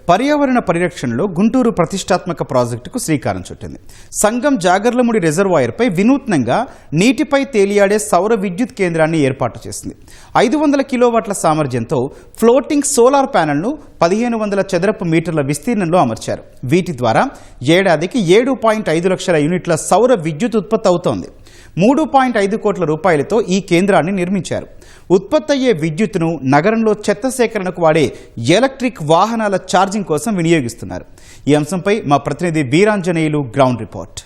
పర్యావరణ పరిరక్షణలో గుంటూరు ప్రతిష్టాత్మక ప్రాజెక్టుకు శ్రీకారం చుట్టింది. సంగం జాగర్లముడి రిజర్వాయర్పై వినూత్నంగా నీటిపై తేలియాడే సౌర విద్యుత్ కేంద్రాన్ని ఏర్పాటు చేసింది. 500 కిలోవాట్ల సామర్థ్యంతో ఫ్లోటింగ్ సోలార్ ప్యానెల్ను 1500 చదరపు మీటర్ల విస్తీర్ణంలో అమర్చారు. వీటి ద్వారా ఏడాదికి 7.5 లక్షల యూనిట్ల సౌర విద్యుత్ ఉత్పత్తి అవుతోంది. 3.5 కోట్ల రూపాయలతో ఈ కేంద్రాన్ని నిర్మించారు. ఉత్పత్తి అయ్యే విద్యుత్తును నగరంలో చెత్త సేకరణకు వాడే ఎలక్ట్రిక్ వాహనాల ఛార్జింగ్ కోసం వినియోగిస్తున్నారు. ఈ అంశంపై మా ప్రతినిధి వీరాంజనేయులు గ్రౌండ్ రిపోర్ట్.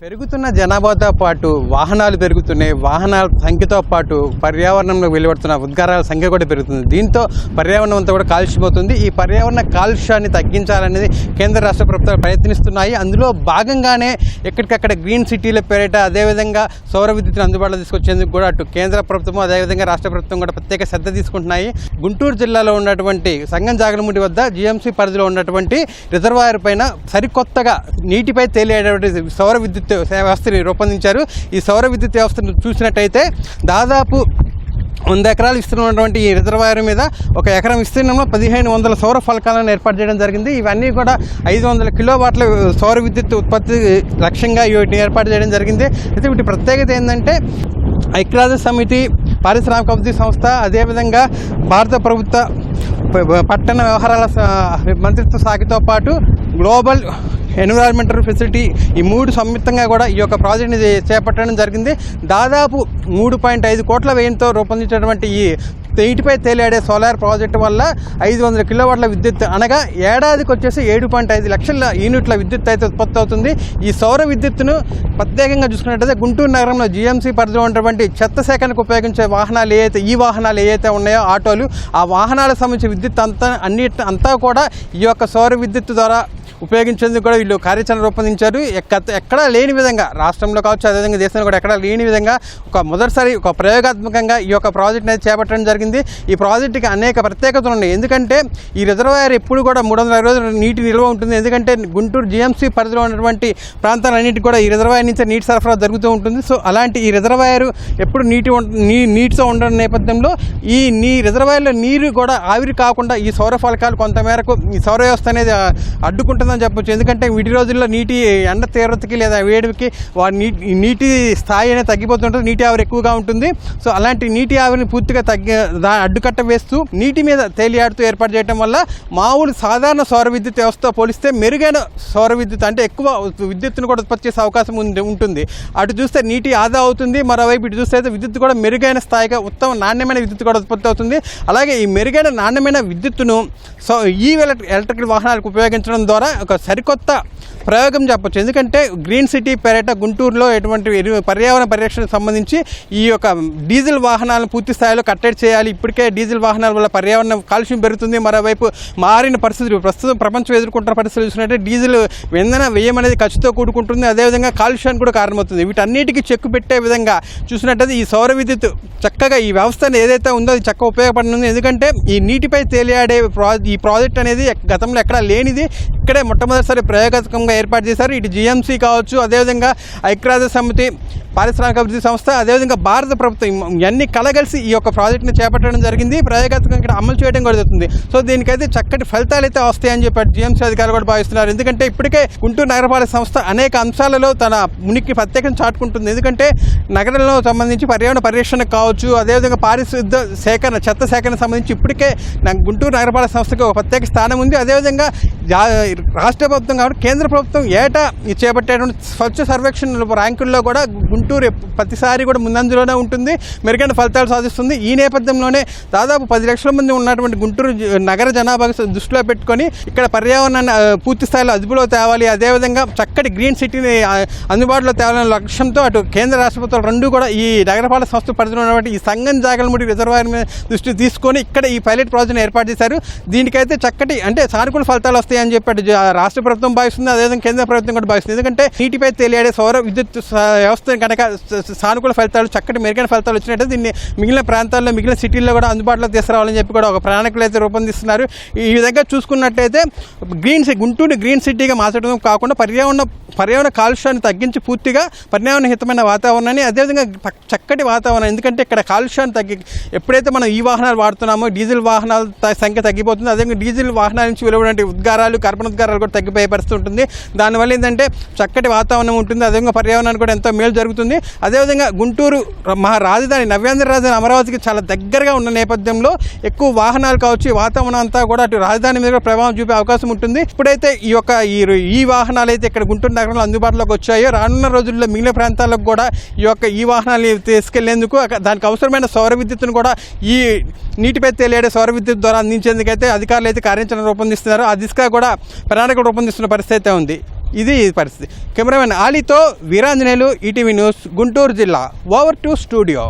పెరుగుతున్న జనాభాతో పాటు వాహనాలు పెరుగుతున్నాయి. వాహనాల సంఖ్యతో పాటు పర్యావరణంలో వెలువడుతున్న ఉద్గారాల సంఖ్య కూడా పెరుగుతుంది. దీంతో పర్యావరణం అంతా కూడా కాలుష్యమవుతుంది. ఈ పర్యావరణ కాలుష్యాన్ని తగ్గించాలనేది కేంద్ర రాష్ట్ర ప్రభుత్వాలు ప్రయత్నిస్తున్నాయి. అందులో భాగంగానే ఎక్కడికక్కడ గ్రీన్ సిటీల పేరిట అదేవిధంగా సౌర విద్యుత్తును అందుబాటులో తీసుకొచ్చేందుకు కూడా అటు కేంద్ర ప్రభుత్వం అదేవిధంగా రాష్ట్ర ప్రభుత్వం కూడా ప్రత్యేక శ్రద్ధ తీసుకుంటున్నాయి. గుంటూరు జిల్లాలో ఉన్నటువంటి సంగం జాగర్లముడి వద్ద జీఎంసీ పరిధిలో ఉన్నటువంటి రిజర్వాయర్ పైన సరికొత్తగా నీటిపై తేలియేటువంటి సౌర విద్యుత్ వ్యవస్థని రూపొందించారు. ఈ సౌర విద్యుత్ వ్యవస్థను చూసినట్టయితే దాదాపు 100 ఎకరాలు విస్తీర్ణం ఉన్నటువంటి ఈ రిజర్వాయర్ మీద 1 ఎకరం విస్తీర్ణంలో 1500 సౌర ఫలకాలను ఏర్పాటు చేయడం జరిగింది. ఇవన్నీ కూడా 500 కిలోవాట్ల సౌర విద్యుత్ ఉత్పత్తి లక్ష్యంగా వీటిని ఏర్పాటు చేయడం జరిగింది. అయితే వీటి ప్రత్యేకత ఏంటంటే ఐక్యరాజ్య సమితి, పారిశ్రామిక అభివృద్ధి సంస్థ, అదేవిధంగా భారత ప్రభుత్వ పట్టణ వ్యవహారాల మంత్రిత్వ శాఖతో పాటు గ్లోబల్ ఎన్విరాన్మెంటల్ ఫెసిలిటీ ఈ 3 సంయుక్తంగా కూడా ఈ యొక్క ప్రాజెక్ట్ని చేపట్టడం జరిగింది. దాదాపు 3.5 కోట్ల వ్యయంతో రూపొందించినటువంటి ఈ నీటిపై తేలియాడే సోలార్ ప్రాజెక్టు వల్ల 500 కిలోవాట్ల విద్యుత్ అనగా ఏడాదికి వచ్చేసి 7.5 లక్షల యూనిట్ల విద్యుత్ అయితే ఉత్పత్తి అవుతుంది. ఈ సౌర విద్యుత్తును ప్రత్యేకంగా చూసుకున్నట్టయితే గుంటూరు నగరంలో జీఎంసీ పరిధిలో ఉన్నటువంటి చెత్త సేకరణకు ఉపయోగించే వాహనాలు ఏవైతే ఉన్నాయో ఆటోలు, ఆ వాహనాలకు సంబంధించిన విద్యుత్ అంతా కూడా ఈ యొక్క సౌర విద్యుత్ ద్వారా ఉపయోగించేందుకు కూడా వీళ్ళు కార్యాచరణ రూపొందించారు. ఎక్కడా లేని విధంగా రాష్ట్రంలో కావచ్చు, అదేవిధంగా దేశంలో కూడా ఎక్కడా లేని విధంగా మొదటిసారి ప్రయోగాత్మకంగా ఈ యొక్క ప్రాజెక్ట్ అనేది చేపట్టడం జరిగింది. ఈ ప్రాజెక్టుకి అనేక ప్రత్యేకతలు ఉన్నాయి. ఎందుకంటే ఈ రిజర్వాయర్ ఎప్పుడు కూడా 360 రోజులు నీటి నిల్వ ఉంటుంది. ఎందుకంటే గుంటూరు జీఎంసీ పరిధిలో ఉన్నటువంటి ప్రాంతాలన్నింటికి కూడా ఈ రిజర్వాయర్ నుంచి నీటి సరఫరా జరుగుతూ ఉంటుంది. సో అలాంటి ఈ రిజర్వాయర్ ఎప్పుడు నీటితో ఉండడం నేపథ్యంలో ఈ రిజర్వాయర్లో నీరు కూడా ఆవిరి కాకుండా ఈ సౌర ఫలకాలు కొంతమేరకు ఈ సౌర వ్యవస్థ అనేది అడ్డుకుంటుందని చెప్పొచ్చు. ఎందుకంటే వీటి రోజుల్లో నీటి ఎండ తీవ్రతకి లేదా వేడికి నీటి స్థాయి అనేది తగ్గిపోతుంటుంది, నీటి ఆవిరి ఎక్కువగా ఉంటుంది. సో అలాంటి నీటి ఆవిరిని పూర్తిగా అడ్డుకట్ట వేస్తూ నీటి మీద తేలియాడుతూ ఏర్పాటు చేయడం వల్ల మామూలు సాధారణ సౌర విద్యుత్ వ్యవస్థతో పోలిస్తే మెరుగైన సౌర విద్యుత్ అంటే ఎక్కువ విద్యుత్తును కూడా ఉత్పత్తి చేసే అవకాశం ఉంటుంది. అటు చూస్తే నీటి ఆదా అవుతుంది, మరోవైపు ఇటు చూస్తే విద్యుత్ కూడా మెరుగైన స్థాయిగా ఉత్తమ నాణ్యమైన విద్యుత్ కూడా ఉత్పత్తి అవుతుంది. అలాగే ఈ మెరుగైన నాణ్యమైన విద్యుత్తును ఎలక్ట్రికల్ వాహనాలకు ఉపయోగించడం ద్వారా ఒక సరికొత్త ప్రయోగం చెప్పొచ్చు. ఎందుకంటే గ్రీన్ సిటీ పేరిట గుంటూరులో ఎటువంటి పర్యావరణ పరిరక్షణకు సంబంధించి ఈ యొక్క డీజిల్ వాహనాలను పూర్తి స్థాయిలో కట్టడి చేయాలి. ఇప్పటికే డీజిల్ వాహనాల వల్ల పర్యావరణ కాలుష్యం పెరుగుతుంది. మరోవైపు మారిన పరిస్థితులు ప్రస్తుతం ప్రపంచం ఎదుర్కొంటున్న పరిస్థితులు చూసినట్టే డీజిల్ ఇంధన వ్యయం అనేది ఖర్చుతో కూడుకుంటుంది, అదేవిధంగా కాలుష్యానికి కూడా కారణమవుతుంది. వీటన్నిటికీ చెక్కు పెట్టే విధంగా చూసినట్టయితే ఈ సౌర విద్యుత్ చక్కగా ఈ వ్యవస్థను ఏదైతే ఉందో అది చక్కగా ఉపయోగపడుతుంది. ఎందుకంటే ఈ నీటిపై తేలియాడే ఈ ప్రాజెక్ట్ అనేది గతంలో ఎక్కడా లేనిది, ఇక్కడే మొట్టమొదటిసారి ప్రయోగాత్మకంగా ఏర్పాటు చేశారు. ఇటు జీఎంసీ కావచ్చు, అదేవిధంగా ఐక్యరాజ్య సమితి, పారిశ్రామిక అభివృద్ధి సంస్థ, అదేవిధంగా భారత ప్రభుత్వం ఇవన్నీ కలగలిసి ఈ యొక్క ప్రాజెక్టుని చేపట్టడం జరిగింది. ప్రయోగాత్మకంగా ఇక్కడ అమలు చేయడం కూడా జరుగుతుంది. సో దీనికైతే చక్కటి ఫలితాలు అయితే వస్తాయని చెప్పి జీఎంసీ అధికారులు కూడా భావిస్తున్నారు. ఎందుకంటే ఇప్పటికే గుంటూరు నగరపాలక సంస్థ అనేక అంశాలలో తన ఉనికి ప్రత్యేకం చాటుకుంటుంది. ఎందుకంటే నగరంలో సంబంధించి పర్యావరణ పరిరక్షణ కావచ్చు, అదేవిధంగా పారిశుద్ధ సేకరణ, చెత్త సేకరణ సంబంధించి ఇప్పటికే గుంటూరు నగరపాలక సంస్థకి ఒక ప్రత్యేక స్థానం ఉంది. అదేవిధంగా రాష్ట్ర ప్రభుత్వం కాబట్టి కేంద్ర ప్రభుత్వం ఏటా చేపట్టేటువంటి స్వచ్ఛ సర్వేక్షణ ర్యాంకుల్లో కూడా గుంటూరు ప్రతిసారి కూడా ముందంజలోనే ఉంటుంది, మెరుగైన ఫలితాలు సాధిస్తుంది. ఈ నేపథ్యంలోనే దాదాపు 10 లక్షల మంది ఉన్నటువంటి గుంటూరు నగర జనాభా దృష్టిలో పెట్టుకొని ఇక్కడ పర్యావరణాన్ని పూర్తి స్థాయిలో అదుపులో తేవాలి, అదేవిధంగా చక్కటి గ్రీన్ సిటీని అందుబాటులో తేవాలనే లక్ష్యంతో అటు కేంద్ర రాష్ట్ర ప్రభుత్వాలు రెండు కూడా ఈ నగరపాలక సంస్థ పరిధిలో ఉన్నటువంటి ఈ సంగం జాగర్లముడి రిజర్వాయర్ మీద దృష్టి తీసుకొని ఇక్కడ ఈ పైలట్ ప్రాజెక్ట్ని ఏర్పాటు చేశారు. దీనికైతే చక్కటి అంటే సానుకూల ఫలితాలు వస్తాయి. అవుతాయి అని చెప్పి రాష్ట్ర ప్రభుత్వం భావిస్తుంది, అదేవిధంగా కేంద్ర ప్రభుత్వం కూడా భావిస్తుంది. ఎందుకంటే నీటిపై తేలియాడే సౌర విద్యుత్ వ్యవస్థ కనుక సానుకూల ఫలితాలు, చక్కటి మెరుగైన ఫలితాలు వచ్చినట్టు దీన్ని మిగిలిన ప్రాంతాల్లో, మిగిలిన సిటీల్లో కూడా అందుబాటులో తీసుకురావాలని చెప్పి కూడా ఒక ప్రణాళికలు అయితే రూపొందిస్తున్నారు. ఈ విధంగా చూసుకున్నట్టయితే గుంటూరు గ్రీన్ సిటీగా మార్చడం కాకుండా పర్యావరణ కాలుష్యాన్ని తగ్గించి పూర్తిగా పర్యావరణ హితమైన వాతావరణాన్ని, అదేవిధంగా చక్కటి వాతావరణం. ఎందుకంటే ఇక్కడ కాలుష్యాన్ని ఎప్పుడైతే మనం ఈ వాహనాలు వాడుతున్నామో డీజిల్ వాహనాల సంఖ్య తగ్గిపోతుంది. అదేవిధంగా డీజిల్ వాహనాల నుంచి వెలువడే ఉద్గారాలు, కార్బన్ ఉద్గారాలు కూడా తగ్గిపోయే పరిస్థితి ఉంటుంది. దానివల్ల ఏంటంటే చక్కటి వాతావరణం ఉంటుంది, అదేవిధంగా పర్యావరణానికి కూడా ఎంతో మేలు జరుగుతుంది. అదేవిధంగా గుంటూరు రాజధాని, నవ్యాంధ్ర రాజధాని అమరావతికి చాలా దగ్గరగా ఉన్న నేపథ్యంలో ఎక్కువ వాహనాలు కావచ్చు, ఈ వాతావరణం అంతా కూడా అటు రాజధాని మీద కూడా ప్రభావం చూపే అవకాశం ఉంటుంది. ఇప్పుడైతే ఈ వాహనాలు అయితే ఇక్కడ గుంటూరు నగరంలో అందుబాటులోకి వచ్చాయో, రానున్న రోజుల్లో మిగిలిన ప్రాంతాలకు కూడా ఈ వాహనాలు తీసుకెళ్లేందుకు దానికి అవసరమైన సౌర విద్యుత్తును కూడా ఈ నీటిపై తేలియాడే సౌర విద్యుత్ ద్వారా అందించేందుకైతే అధికారులు అయితే కార్యాచరణ రూపొందిస్తున్నారు. ఆ దిశగా కూడా ప్రణాళిక రూపొందిస్తున్న పరిస్థితి అయితే ఉంది. ఇది పరిస్థితి. కెమెరామెన్ ఆలీతో వీరాంజనేయులు, ఈటీవీ న్యూస్, గుంటూరు జిల్లా. Over to studio.